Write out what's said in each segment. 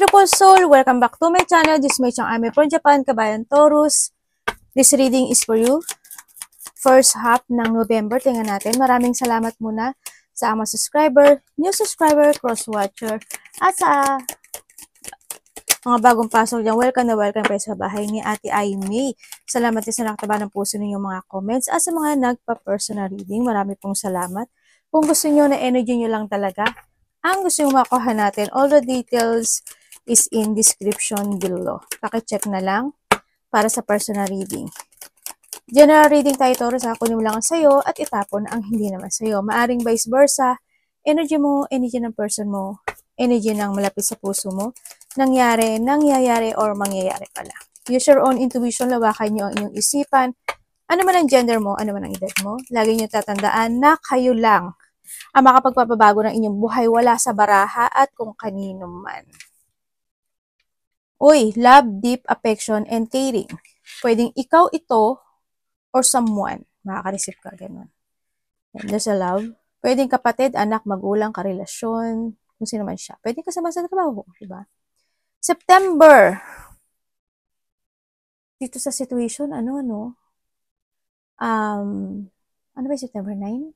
beautiful soul, welcome back to my channel. This is my channel, Ame from Japan, Kabayan Taurus. This reading is for you. First half ng November, tingnan natin. Maraming salamat muna sa mga subscriber, new subscriber, cross-watcher, at sa mga bagong pasok dyan. Welcome na welcome kayo sa bahay ni Ate Aimee. Salamat din sa nakataba ng puso ninyong mga comments. At sa mga nagpa-personal reading, marami pong salamat. Kung gusto nyo na energy nyo lang talaga, ang gusto nyo makuha natin, all the details is in description below. Pakicheck na lang para sa personal reading. General reading tayo, Taurus, kunin mo lang ang sayo at itapon ang hindi naman sayo. Maaring vice versa, energy mo, energy ng person mo, energy ng malapit sa puso mo, nangyayari, or mangyayari pala. Use your own intuition, lawakan nyo ang inyong isipan. Ano man ang gender mo, ano man ang edad mo, lagi nyo tatandaan na kayo lang ang makapagpapabago ng inyong buhay, wala sa baraha at kung kanino man. Uy, love, deep affection, and caring. Pwedeng ikaw ito or someone. Makaka-receive ka, ganun. And there's a love. Pwedeng kapatid, anak, magulang, karelasyon, kung sino man siya. Pwedeng kasama sa trabaho, diba? September. Dito sa situation, ano ba September 9?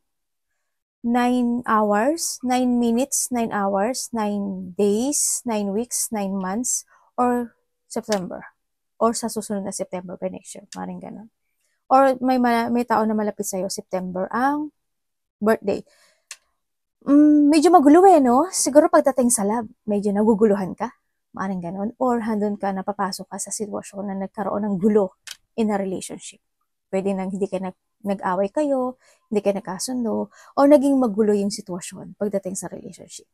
9 hours, 9 minutes, 9 hours, 9 days, 9 weeks, 9 months, or September. Or sa susunod na September by next year. Maring ganun. Or may tao na malapit sa'yo, September ang birthday. Medyo magulo no? Siguro pagdating sa love, medyo naguguluhan ka. Maring ganun. Or handun ka, napapasok ka sa sitwasyon na nagkaroon ng gulo in a relationship. Pwede nang hindi ka nag-away kayo, hindi ka nagkasundo, o naging magulo yung sitwasyon pagdating sa relationship.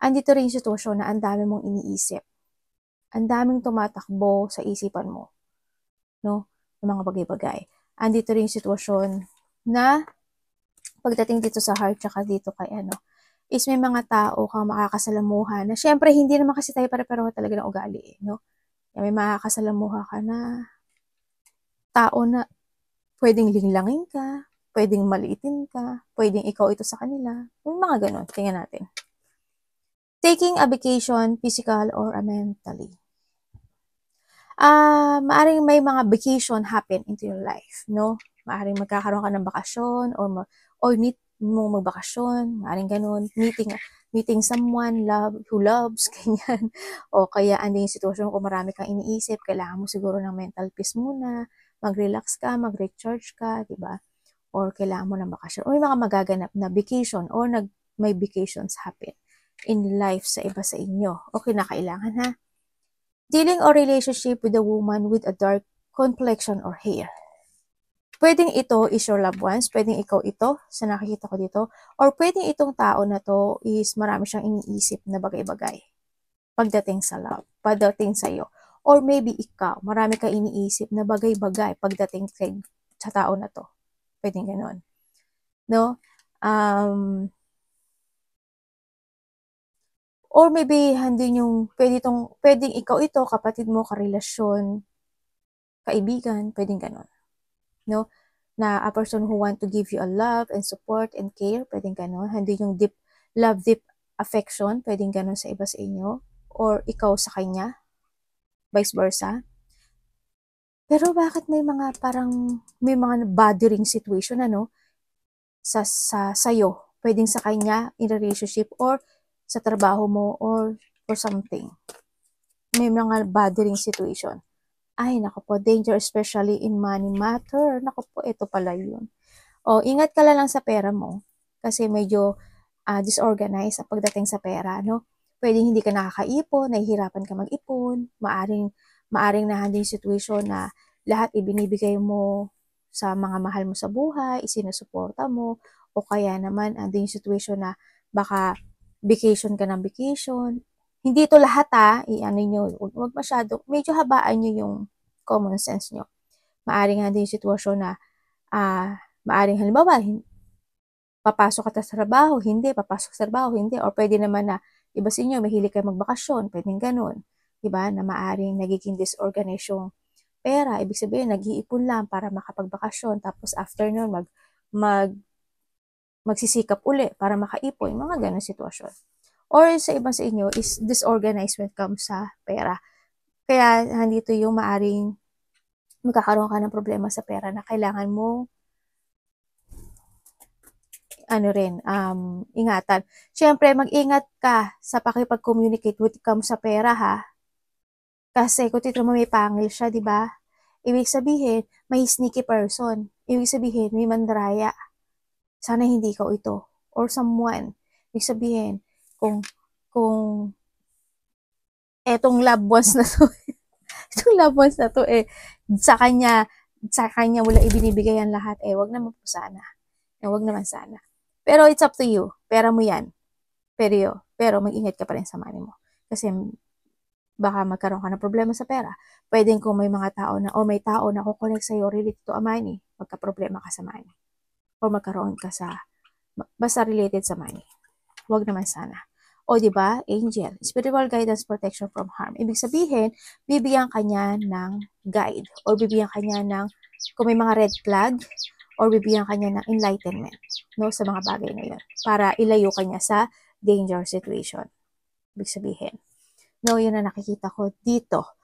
Andito rin yung sitwasyon na ang dami mong iniisip. Ang daming tumatakbo sa isipan mo, no? Ng mga bagay-bagay. Andito rin yung sitwasyon na pagdating dito sa heart, tsaka dito kay is may mga tao kang makakasalamuha na syempre hindi naman kasi tayo pare-pareho talaga ng ugali, no? May makakasalamuha ka na tao na pwedeng linglangin ka, pwedeng maliitin ka, pwedeng ikaw ito sa kanila. Yung mga ganon, tingnan natin. Taking a vacation, physical or mentally. Maaring may mga vacation happen into your life, no? Maaring magkakaroon ka ng bakasyon or need mo magbakasyon, maaring ganun, meeting someone who loves, ganyan. O kaya andin yung sitwasyon kung marami kang iniisip, kailangan mo siguro ng mental peace muna, mag-relax ka, mag-recharge ka, diba? Or kailangan mo ng bakasyon. O may mga magaganap na vacation or may vacations happen in life sa iba sa inyo. O kinakailangan ha. Dealing or relationship with a woman with a dark complexion or hair. Pwedeng ito is your loved ones, pwedeng ikaw ito, sa nakikita ko dito, or pwedeng itong tao na to is marami siyang iniisip na bagay-bagay. Pagdating sa love, pagdating sa iyo. Or maybe ikaw, marami kang iniisip na bagay-bagay pagdating sa tao na to. Pwedeng ganon. No? Or maybe hindi yung pwedeng ikaw ito, kapatid mo, karelasyon, kaibigan, pwedeng ganon. No? Na a person who want to give you a love and support and care, pwedeng ganon. Hindi yung deep love, deep affection, pwedeng ganon sa iba sa inyo. Or ikaw sa kanya, vice versa. Pero bakit may mga bothering situation sa'yo, pwedeng sa kanya in a relationship or sa trabaho mo or something. May mga bothering situation. Ay, naku po, danger especially in money matter. Naku po, ito pala yun. O, ingat ka lang sa pera mo kasi medyo disorganized sa pagdating sa pera, no? Pwedeng hindi ka nakakaipon, nahihirapan ka mag-ipon, maaring nahanding situation na lahat ibinibigay mo sa mga mahal mo sa buhay, isinusuporta mo, o kaya naman anding situation na baka vacation ka ng vacation. Hindi ito lahat huwag masyado, medyo habaan nyo yung common sense nyo. Maaring anding situation na, maaring halimbawa, papasok ka sa trabaho, hindi, papasok sa trabaho, hindi, or pwede naman na iba sa inyo, mahilig kayo magbakasyon, pwedeng ganun. Diba? Na maaring nagiging disorganized yung pera. Ibig sabihin, nag-iipon lang para makapagbakasyon. Tapos after nun, magsisikap uli para makaipon. Mga ganun sitwasyon. or sa iba sa inyo is disorganized when it comes sa pera. Kaya nandito yung maaring magkakaroon ka ng problema sa pera na kailangan mo ingatan. Siyempre, mag-ingat ka sa pakipag-communicate with comes sa pera ha. Kasi kung tito mo may pangil siya, di ba? Ibig sabihin, may sneaky person. Ibig sabihin, may mandraya. Sana hindi ikaw ito. Or someone. Ibig sabihin, kung etong loved ones na to, itong loved ones na to sa kanya mo lang ibinibigay ang lahat, wag naman po sana. Wag naman sana. Pero it's up to you. Pera mo yan. Pero mag-ingat ka pa rin sa money mo. Kasi baka magkaroon ka ng problema sa pera. Pwedeng kung may mga tao na, o may tao na kukonek sa'yo related to a money, magka-problema ka sa money. O magkaroon ka sa, basta related sa money. Wag naman sana. O diba, angel, spiritual guidance protection from harm. Ibig sabihin, bibigyan ka niya ng guide, or bibigyan ka niya ng, kung may mga red flag, or bibigyan ka niya ng enlightenment, no, sa mga bagay na yun, para ilayo ka niya sa danger situation. Ibig sabihin. No, yun na nakikita ko dito.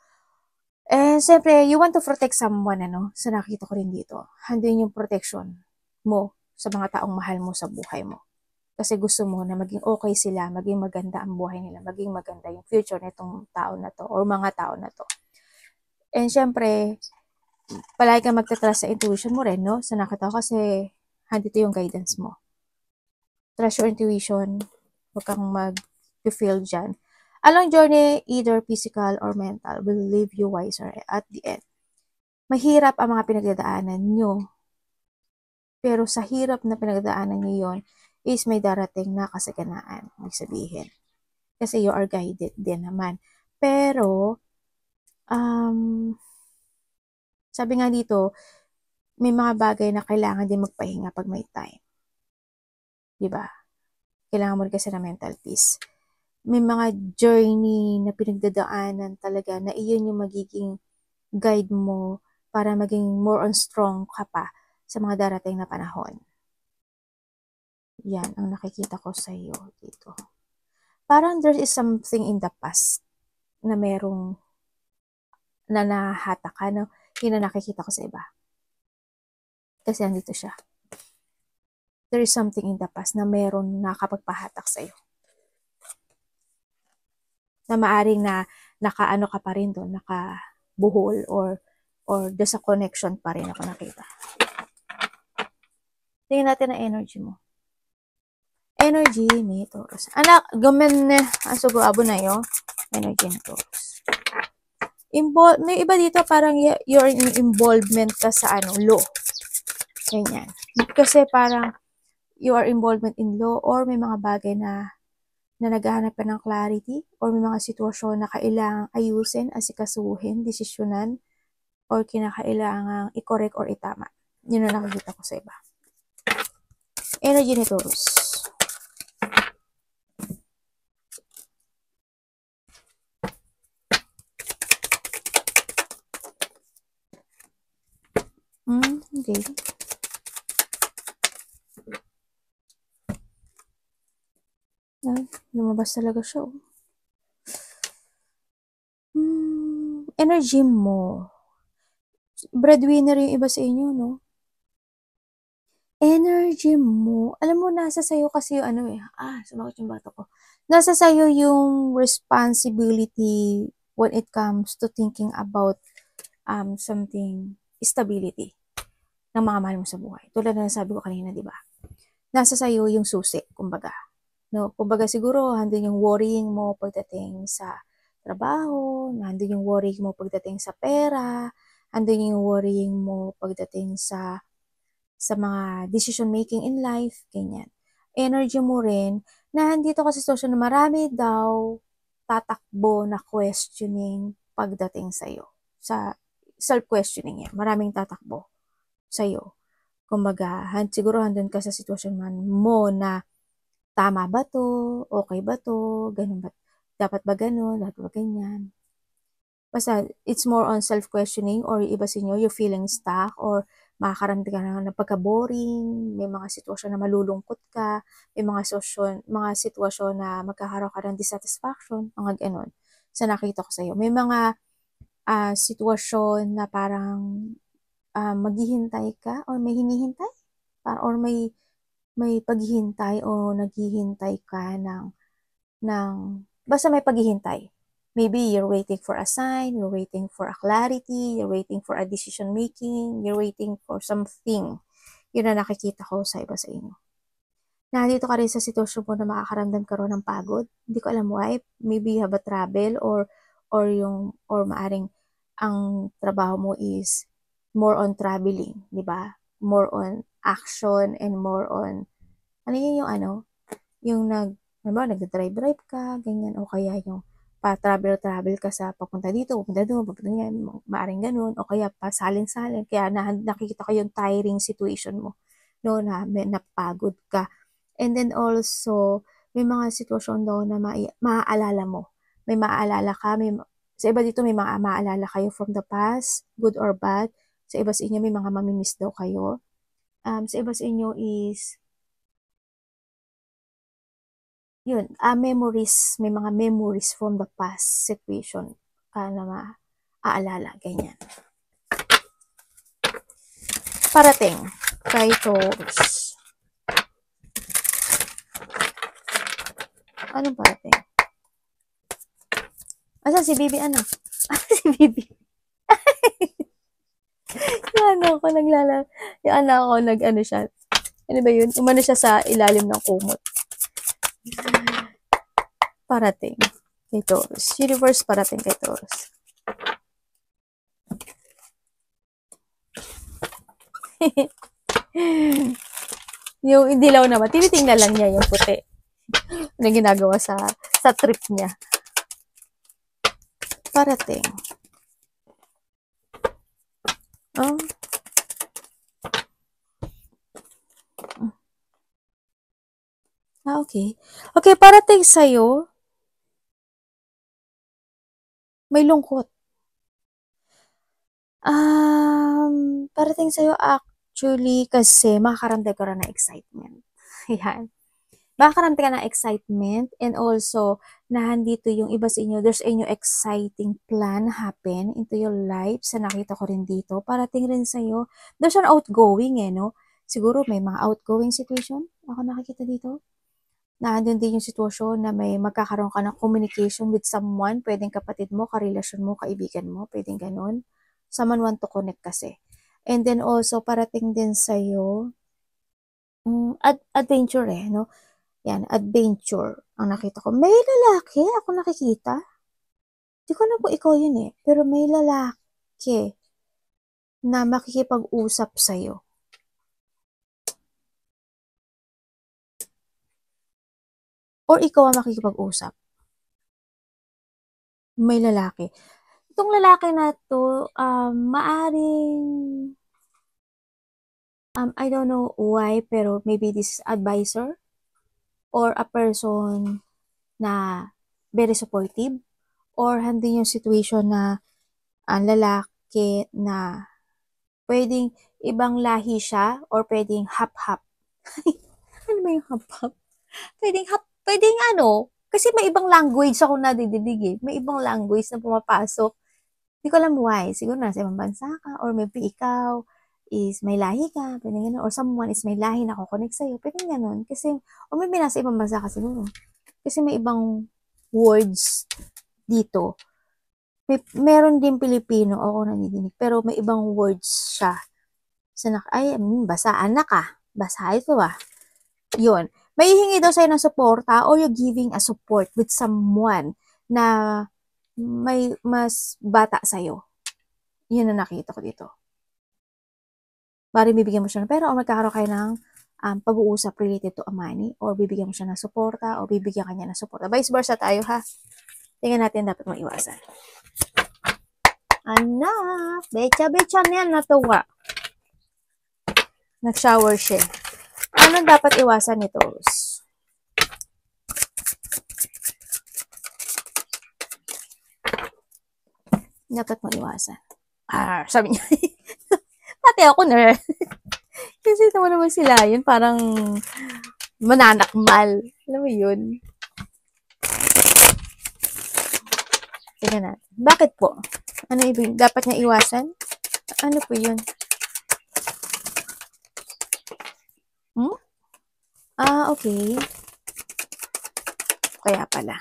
And siyempre, you want to protect someone, so nakikita ko rin dito. Handin yung protection mo sa mga taong mahal mo sa buhay mo. Kasi gusto mo na maging okay sila, maging maganda ang buhay nila, maging maganda yung future nitong tao na to, or mga tao na to. And siyempre, palagi kang magtatrust sa intuition mo rin, no? Sa nakita ko kasi handito yung guidance mo. Trust your intuition. Huwag kang mag-feel dyan. Along journey, either physical or mental, will leave you wiser at the end. Mahirap ang mga pinagdadaanan nyo. Pero sa hirap na pinagdadaanan nyo yun, is may darating na kasaganaan. Ibig sabihin. Kasi you are guided din naman. Pero, sabi nga dito, may mga bagay na kailangan din magpahinga pag may time. Diba? Kailangan mo rin kasi na mental peace. May mga journey na pinagdadaanan talaga na iyon yung magiging guide mo para maging more on strong ka pa sa mga darating na panahon. Yan ang nakikita ko sa iyo dito. Parang there is something in the past na merong na nahatak ka, no? Yun ang nakikita ko sa iba. Kasi andito siya. There is something in the past na meron nakapagpahatak sa iyo. Na maaring na nakaano ka pa rin doon, nakabuhol or there's a connection pa rin ako nakita. Tingnan natin ang energy mo. Energy ni Taurus. Anak, gamen asugo abo na yo. Energy ni Taurus. May iba dito parang your involvement ka sa law. Ganyan. Kasi parang you are involvement in law or may mga bagay na naghahanap ka ng clarity or may mga sitwasyon na kailangang ayusin, asikasuhin, desisyonan or kinakailangang i-correct or itama. Yun na nakikita ko sa iba. Energy ni Taurus. Okay. Lumabas talaga siya. Energy mo. Breadwinner yung iba sa inyo, no? Energy mo. Alam mo, nasa sayo kasi yung sumakit yung bato ko. Nasa sayo yung responsibility when it comes to thinking about something, stability ng mga mahal mo sa buhay. Tulad na sabi ko kanina, di ba? Nasa sayo yung susi, kumbaga. No, kumbaga siguro, handun yung worrying mo pagdating sa trabaho, handun yung worrying mo pagdating sa pera, handun yung worrying mo pagdating sa mga decision making in life, ganyan. Energy mo rin, na nandito kasi sitwasyon na marami daw tatakbo na questioning pagdating sa'yo. Sa self-questioning yan, maraming tatakbo sa'yo. Kumbaga, siguro handun ka sa sitwasyon mo na tama ba to? Okay ba to? Ganun ba? Dapat ba ganun? Dapat ba ganyan? Basta, it's more on self-questioning or iba sa inyo, you're feeling stuck or makakaramdam ka ng pagka-boring, may mga sitwasyon na malulungkot ka, may mga sitwasyon na magkakaroon ka ng dissatisfaction, mga gano'n. Sa nakita ko sa'yo. May mga sitwasyon na parang maghihintay ka or may hinihintay or may paghihintay o naghihintay ka ng basta may paghihintay. Maybe you're waiting for a sign, you're waiting for a clarity, you're waiting for a decision making, you're waiting for something. Yun na nakikita ko sa iba sa inyo. Nandito ka rin sa sitwasyon mo na makakaramdam ka rin ng pagod. Hindi ko alam why. Maybe you have a travel or maaring ang trabaho mo is more on traveling, di ba? More on action and more on, ano yun yung nagda-drive ka, ganyan, o kaya yung pa-travel ka sa papunta dito, papunta doon, papunta yan, maaring ganun, o kaya pasalin-salin, kaya nakikita ko yung tiring situation mo, no, na napagod ka. And then also, may mga sitwasyon doon na maaalala mo. May maaalala ka, sa iba dito may mga maaalala kayo from the past, good or bad. Sa iba sa inyo may mga mamimiss daw kayo. Sa iba sa inyo is yun, memories, may mga memories from the past situation na maaalala, ganyan. Parating kay Taurus. Anong parating? Asan si Bibi? Si Bibi. Yung siya. Ano ba yun? Umano siya sa ilalim ng kumot. Parating kay Taurus. Universe parating kay Taurus. Yung dilaw naman, tinitingnan lang niya yung puti. Ano ginagawa sa trip niya. Parating. Oh. Okay. Okay, parating sa'yo, may lungkot. Parating sa'yo actually kasi makakaramdam ka rin ng excitement. Yan. Makakaramdam ka ng excitement and also nahandito yung iba sa inyo, there's a new exciting plan happen into your life sa nakita ko rin dito. Parating rin sa'yo, there's an outgoing no? Siguro may mga outgoing situation ako nakikita dito. Nandun din yung sitwasyon na may magkakaroon ka ng communication with someone, pwedeng kapatid mo, karelasyon mo, kaibigan mo, pwedeng ganun. Someone want to connect kasi. And then also, parating din sa'yo, adventure no? Yan, adventure. Ang nakita ko, may lalaki ako nakikita. Hindi ko alam kung ikaw yun pero may lalaki na makikipag-usap sa'yo. Or ikaw ang makikipag-usap. May lalaki. Itong lalaki na to, maaring, I don't know why, pero maybe this advisor or a person na very supportive or hindi yung situation na ang lalaki na pwedeng ibang lahi siya or pwedeng hap-hap. Ano ba yung hap-hap? Pwedeng kasi may ibang language ako nadidinig May ibang language na pumapasok. Hindi ko alam why. Siguro nasa ibang bansa ka or maybe ikaw is may lahi ka, pwedeng gano'n. Or someone is may lahi na kukonek sa'yo, pwedeng gano'n. Kasi, or maybe nasa ibang bansa ka siguro. Kasi may ibang words dito. Meron din Pilipino, ako nadidinig, pero may ibang words siya. Basaan na ka. Basa ito Yun. May hihingi daw sa'yo ng suporta or you're giving a support with someone na may mas bata sa'yo. Yun ang nakita ko dito. Bari bibigyan mo siya ng pera o magkakaroon kayo ng pag-uusap related to a money or bibigyan mo siya ng suporta o bibigyan kanya ng suporta. Vice versa tayo Tingnan natin dapat mong iwasan. Anak, becha-becha na yan natuwa. Nag-shower siya. Ano dapat iwasan nito? Dapat mo iwasan. Sabi niya. Pati Ate ako na. Kasi naman sila, yun parang mananakmal. Alam mo yun? Tingnan natin. Bakit po? Ano ibig? Dapat niya iwasan? Ano po yun? Okay. Kaya pala.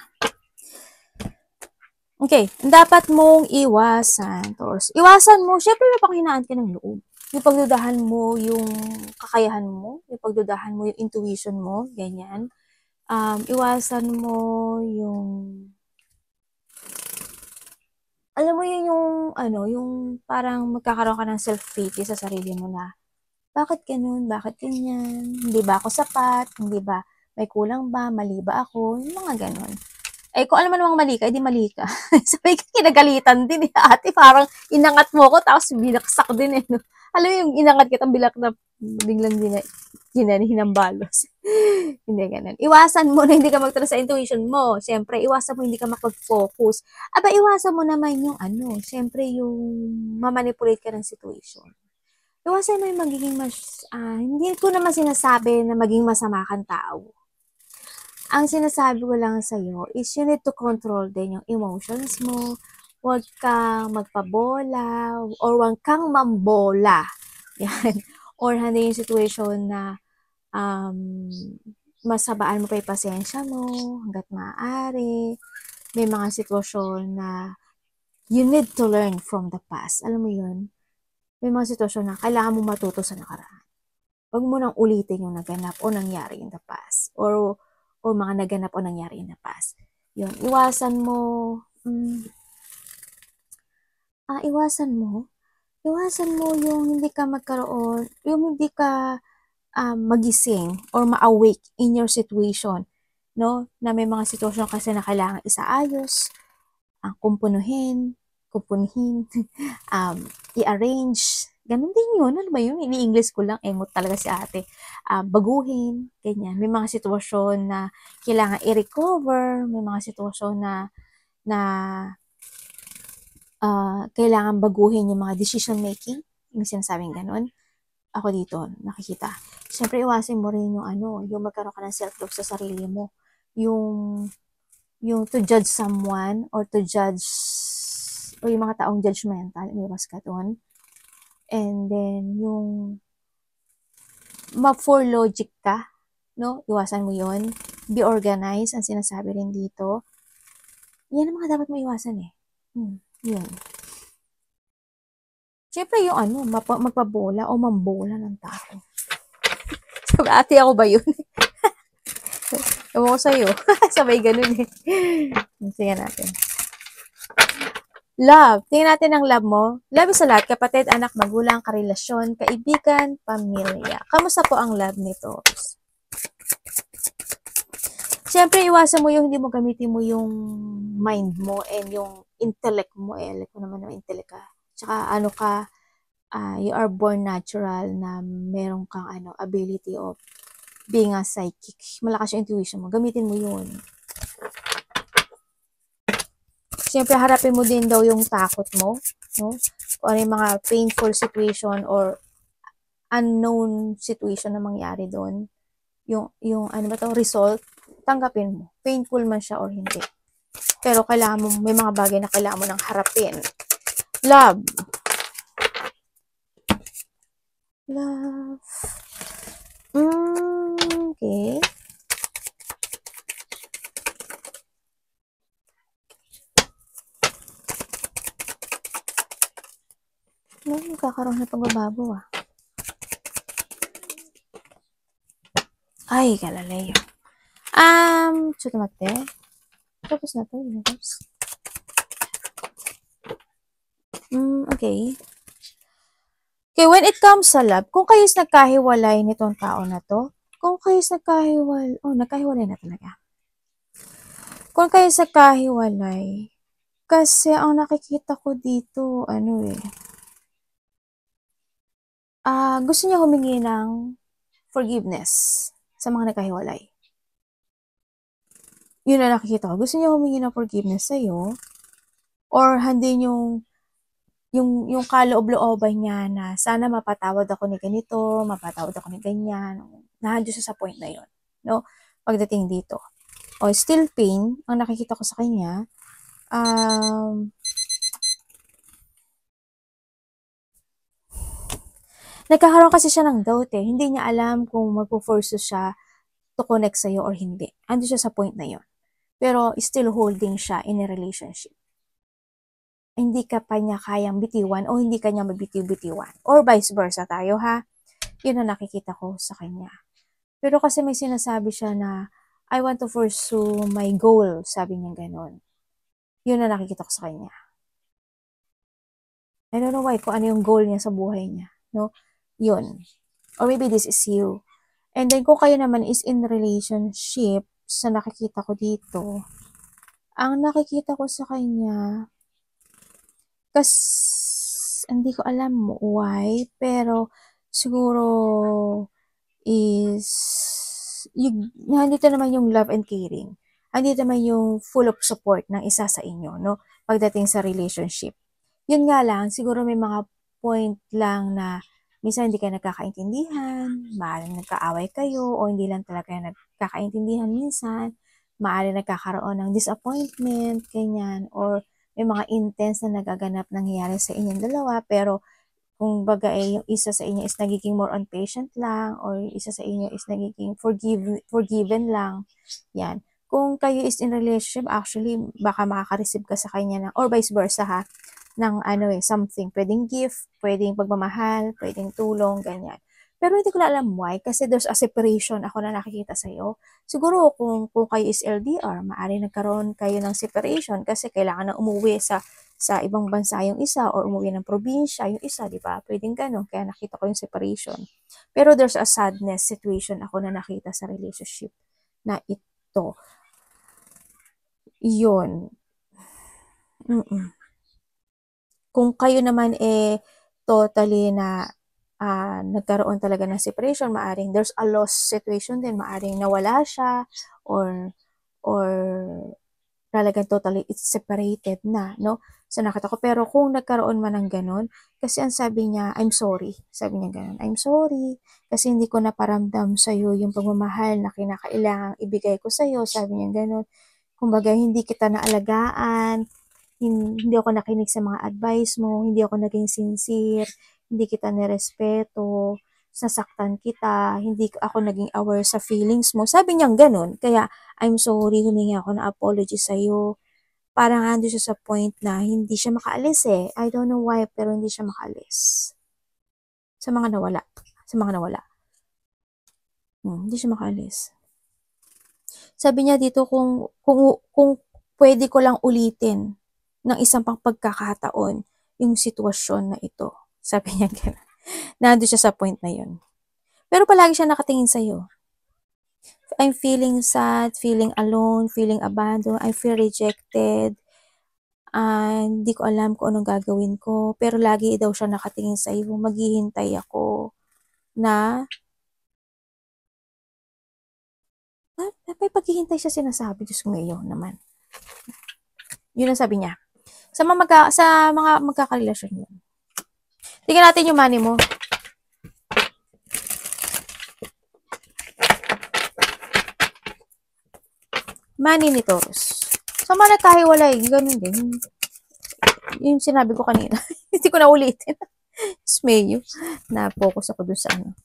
Okay. Dapat mong iwasan. Iwasan mo, syempre may panghinaan ka ng loob. Yung pagdudahan mo, yung kakayahan mo, yung pagdudahan mo, yung intuition mo, ganyan. Iwasan mo yung alam mo yun yung parang magkakaroon ka ng self-pity sa sarili mo na, bakit ganun? Bakit ganyan? Hindi ba ako sapat? Hindi ba may kulang ba? Mali ba ako? Yung mga ganun. Eh, kung alam mo namang mali ka, edi mali ka. Sabay ka kinagalitan din eh. Ate, parang inangat mo ko, tapos binaksak din eh. No? Alam mo yung inangat kita, bilak na biglang hinambalos. Hindi ganun. Iwasan mo na hindi ka magtala sa intuition mo. Siyempre, iwasan mo hindi ka makapag-focus. Aba, iwasan mo naman yung siyempre yung mamanipulate ka ng situation. Iwasan mo yung magiging hindi ko naman sinasabi na maging masama kang tao. Ang sinasabi ko lang sa'yo is you need to control din yung emotions mo. Huwag kang magpabola or huwag kang mambola. Yan. Or hindi yung situation na masabaan mo pa yung pasensya mo hanggat maaari. May mga sitwasyon na you need to learn from the past. Alam mo yun? May mga sitwasyon na kailangan mo matuto sa nakaraan. Huwag mo nang ulitin yung naganap o nangyari in the past. O mga naganap o nangyari in the past. Yun. Iwasan mo yung hindi ka magkaroon, yung hindi ka magising or ma-awake in your situation, no? Na may mga sitwasyon kasi na kailangan isaayos, kumpunuhin, i-arrange, ganun din yun. Ano ba yun? Ini-English ko lang, emot talaga si ate. Baguhin, ganyan. May mga sitwasyon na kailangan i-recover, may mga sitwasyon na kailangan baguhin yung mga decision making, yung sinasabing ganun. Ako dito, nakikita. Siyempre, iwasin mo rin yung magkaroon ka ng self-love sa sarili mo. Yung to judge someone or yung mga taong judgmental, iwas ka doon. And then, yung for logic ka, no? Iwasan mo yun. Be organized, ang sinasabi rin dito. Yan ang mga dapat mo iwasan eh. Yun. Siyempre yung magpabola o mambola ng tao. So, ate ako ba yun? Ewan ko sa'yo. Sabay ganun eh. Tingnan natin. Love. Tingnan natin ang love mo. Love sa lahat. Kapatid, anak, magulang, karelasyon, kaibigan, pamilya. Kamusta po ang love nito? Siyempre, iwasan mo yung hindi mo gamitin mo yung mind mo and yung intellect mo. Alam ko naman yung intellect ka. Tsaka you are born natural na meron kang ability of being a psychic. Malakas yung intuition mo. Gamitin mo yun. Siyempre, harapin mo din daw yung takot mo. No? Kung ano yung mga painful situation or unknown situation na mangyari doon. Yung result, tanggapin mo. Painful man siya or hindi. Pero kailangan mo, may mga bagay na kailangan mo nang harapin. Love. Love. Okay. Magkakaroon na pagbabago ah. Ay, kalalayo. Chutamate. Tapos na to. Okay. Okay, when it comes sa love, kung kayo's nagkahiwalay nitong tao na to, nagkahiwalay na talaga. Kung kayo's nagkahiwalay, kasi ang nakikita ko dito, gusto niya humingi ng forgiveness sa mga nagkahiwalay. Yun ang nakikita ko. Gusto niya humingi ng forgiveness sa'yo, or hindi yung kaloob-looban niya na sana mapatawad ako ni ganito, mapatawad ako ni ganyan. Nandiyo siya sa point na yun, no? Pagdating dito. O, still pain, ang nakikita ko sa kanya, nagkakaroon kasi siya ng doubt eh. Hindi niya alam kung magpo-force siya to connect sa'yo or hindi. Ando siya sa point na yun. Pero still holding siya in a relationship. Hindi ka pa niya kayang bitiwan o hindi ka niya mabitiw-bitiwan. Or vice versa tayo ha. Yun ang nakikita ko sa kanya. Pero kasi may sinasabi siya na I want to pursue my goal. Sabi niya ganon. Yun ang nakikita ko sa kanya. I don't know why kung ano yung goal niya sa buhay niya. No? Yun. Or maybe this is you. And then kung kayo naman is in relationship, sa nakikita ko dito, ang nakikita ko sa kanya, kasi hindi ko alam why, pero siguro is nandito naman yung love and caring. Nandito naman yung full of support ng isa sa inyo, no? Pagdating sa relationship. Yun nga lang, siguro may mga point lang na minsan hindi kayo nagkakaintindihan, maaaring nagkaaway kayo, o hindi lang talaga kayo nagkakaintindihan minsan, maaaring nagkakaroon ng disappointment, ganyan, or may mga intense na nagaganap nangyayari sa inyong dalawa, pero kung baga yung isa sa inyo is nagiging more on patient lang, or isa sa inyo is nagiging forgiven lang, yan. Kung kayo is in relationship, actually, baka makaka-receive ka sa kanya ng, or vice versa ha, ng something. Pwedeng gift, pwedeng pagmamahal, pwedeng tulong, ganyan. Pero hindi ko na alam why, kasi there's a separation ako na nakikita sa'yo. Siguro kung kayo is LDR, maaari nagkaroon kayo ng separation kasi kailangan na umuwi sa ibang bansa yung isa or umuwi ng probinsya yung isa, di ba? Pwedeng ganun, kaya nakita ko yung separation. Pero there's a sadness situation ako na nakita sa relationship na ito. Yun. Kung kayo naman totally na nagkaroon talaga ng separation, maaring there's a loss situation din, maaring nawala siya or talagang totally it's separated na, no? So nakita ko, pero kung nagkaroon man ng ganun, kasi ang sabi niya, I'm sorry. Sabi niya ganun, I'm sorry kasi hindi ko naparamdam sa'yo yung pagmamahal na kinakailangang ibigay ko sa'yo. Sabi niya ganun. Kumbaga, hindi kita naalagaan, hindi ako nakinig sa mga advice mo, hindi ako naging sincere, hindi kita nirespeto, sasaktan kita, hindi ako naging aware sa feelings mo. Sabi niya ganun. Kaya, I'm sorry, humingi ako ng apology sa'yo. Parang ando siya sa point na hindi siya makaalis eh. I don't know why, pero hindi siya makaalis. Sa mga nawala. Hindi siya makaalis. Sabi niya dito kung pwede ko lang ulitin ng isang pang pagkakataon yung sitwasyon na ito. Sabi niya gano'n. Nandun siya sa point na yun. Pero palagi siya nakatingin sa'yo. I'm feeling sad, feeling alone, feeling abandoned, I feel rejected. Hindi ko alam kung anong gagawin ko. Pero lagi daw siya nakatingin sa'yo. Maghihintay ako na may paghihintay siya sinasabi. Diyos ko ngayon naman. Yun ang sabi niya. Sa mga magkakarelasyon yun. Tingnan natin yung money mo. Money ni Taurus. Sa mga nagkahiwalay, ganun din. Yung sinabi ko kanina. Hindi ko na ulitin. Smeyo. Na-focus ako dun sa ano.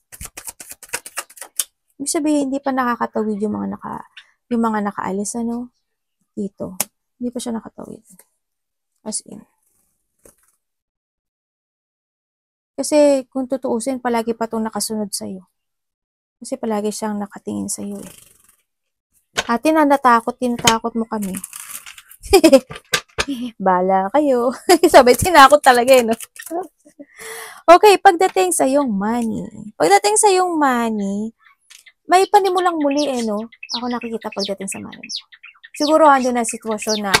Ibig sabihin, hindi pa nakakatawid yung mga nakaalis, ano, dito. Hindi pa siya nakatawid. As in. Kasi, kung tutuusin, palagi pa itong nakasunod sa'yo. Kasi palagi siyang nakatingin sa'yo eh. Ate na tinatakot mo kami. Bala kayo. Sabay, tinakot talaga eh, no? Okay, pagdating sa yung money. May panimulang muli eh, no? Ako nakikita pagdating sa money. Siguro ando na sitwasyon na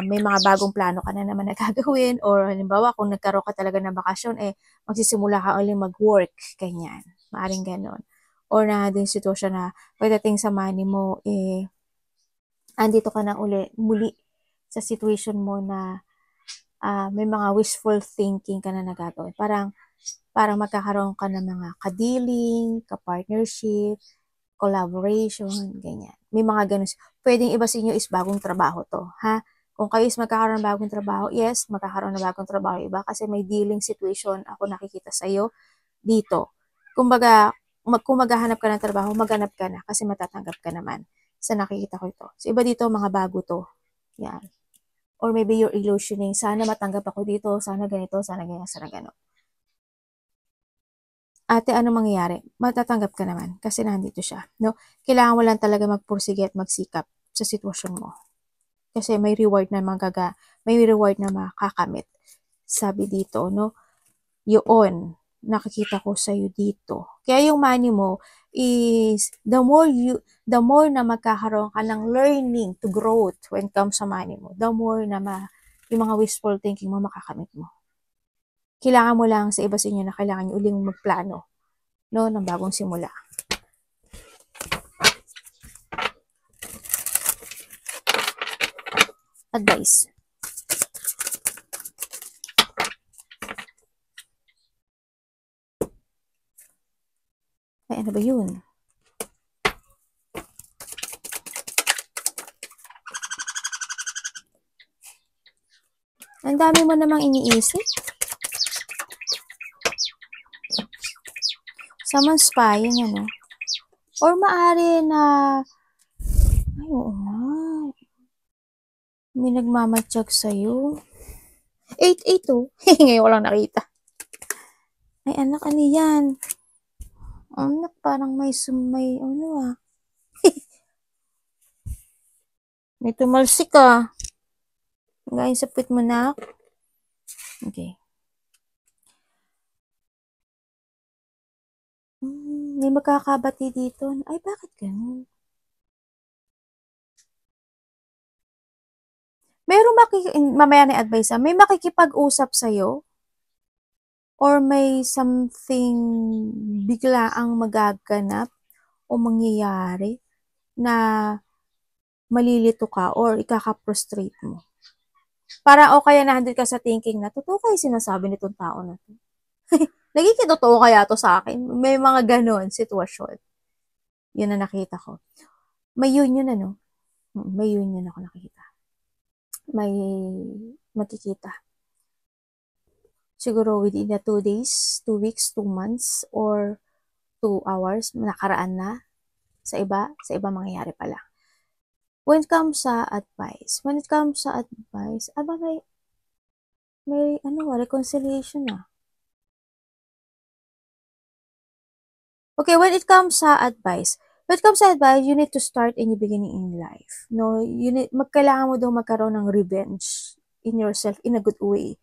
may mga bagong plano ka na naman na gagawin, or halimbawa kung nagkaroon ka talaga ng bakasyon, magsisimula ka ulit mag-work, ganyan. Maaring ganon. Or na din sitwasyon na pagdating sa money mo, andito ka na muli sa situation mo na may mga wishful thinking ka na nagagawin. Parang magkakaroon ka ng mga ka-dealing, ka-partnership, collaboration, ganyan. May mga ganun. Pwedeng iba sa inyo is bagong trabaho to, ha? Kung kayo is magkakaroon ng bagong trabaho, yes, magkakaroon ng bagong trabaho iba kasi may dealing situation ako nakikita sa iyo dito. Kumbaga, kung maghahanap ka ng trabaho, maghanap ka na kasi matatanggap ka naman. Sa nakikita ko ito. So, iba dito, mga bago to. Yan. Or maybe you're illusioning, sana matanggap ako dito, sana ganito, sana ganyan, sana gano'n. Ate, ano mangyayari? Matatanggap ka naman kasi nandito siya. No? Kailangan mo lang talaga magpursige at magsikap sa sitwasyon mo. Kasi may reward na makakamit. Sabi dito, no? Yun, nakikita ko sa iyo dito. Kaya yung money mo is the more na magkakaroon ka ng learning to growth when it comes sa money mo, the more na yung mga wishful thinking mo makakamit mo. Kailangan mo lang sa iba sa inyo na kailangan nyo uling magplano, no, ng bagong simula. Advice. Ay, ano ba yun? Ang dami mo namang iniisip. Someone's spying, ano? Or maaari na, ay, oo nga. May nagmamatsyag sa'yo. 8-8 oh. Ngayon ko lang nakita. Ay, anak, ano yan? Anak, parang may ano ah. May tumalsik ah. Ngayon sa puwit mo na. Okay. May magkakabati dito. Ay, bakit ganun? Mamaya na advice may makikipag-usap sa'yo? Or may something bigla ang magaganap o mangyayari na malilito ka or ikaka-frustrate mo? Para o kaya nandun ka sa thinking na, totoo kayo sinasabi nitong tao na to? Nagiging totoo kaya to sa akin? May mga ganon sitwasyon. Yun na nakita ko. May union ano? May union ako nakikita. May makikita. Siguro within the 2 days, 2 weeks, 2 months, or 2 hours, nakaraan na. Sa iba mangyayari pala. When it comes sa advice, may reconciliation na. Okay, when it comes sa advice, you need to start a new beginning in life. No, kailangan mo daw magkaroon ng revenge in yourself in a good way.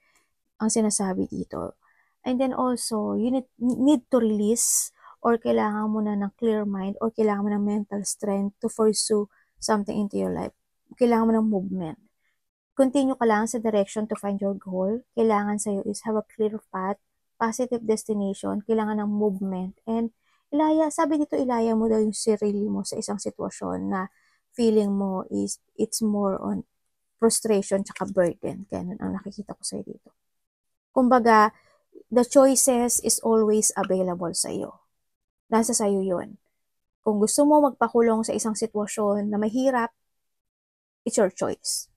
Ang sinasabi dito. And then also, you need to release or kailangan mo na ng clear mind or kailangan mo ng mental strength to pursue something into your life. Kailangan mo ng movement. Continue ka lang sa direction to find your goal. Kailangan sa'yo is have a clear path, positive destination, kailangan ng movement, and sabi dito, ilaya mo daw yung sarili mo sa isang sitwasyon na feeling mo is, it's more on frustration tsaka burden. Ganun ang nakikita ko sa'yo dito. Kumbaga, the choices is always available sa'yo. Nasa sa'yo yun. Kung gusto mo magpakulong sa isang sitwasyon na mahirap, it's your choice.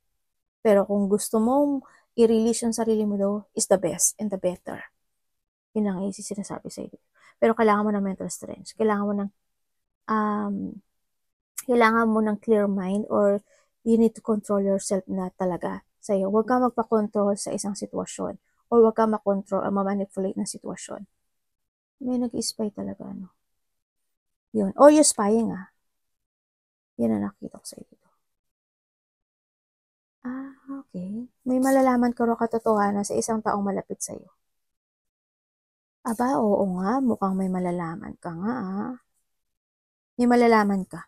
Pero kung gusto mong i-release yung sarili mo daw, is the best and the better. Yun lang yung sinasabi sa'yo. Pero kailangan mo ng mental strength. Kailangan mo ng clear mind or you need to control yourself na talaga sa'yo. Huwag ka magpa-control sa isang sitwasyon or huwag ka ma-control o ma-manipulate ng sitwasyon. May nag-spy talaga, ano. Yun. Or you're spying, ah. Yan ang nakita ko sa'yo dito. Okay. May malalaman ka ro katotohanan sa isang taong malapit sa'yo. Aba, oo nga. Mukhang may malalaman ka nga, ah. May malalaman ka.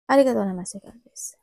Arigatou naman si Kalbis.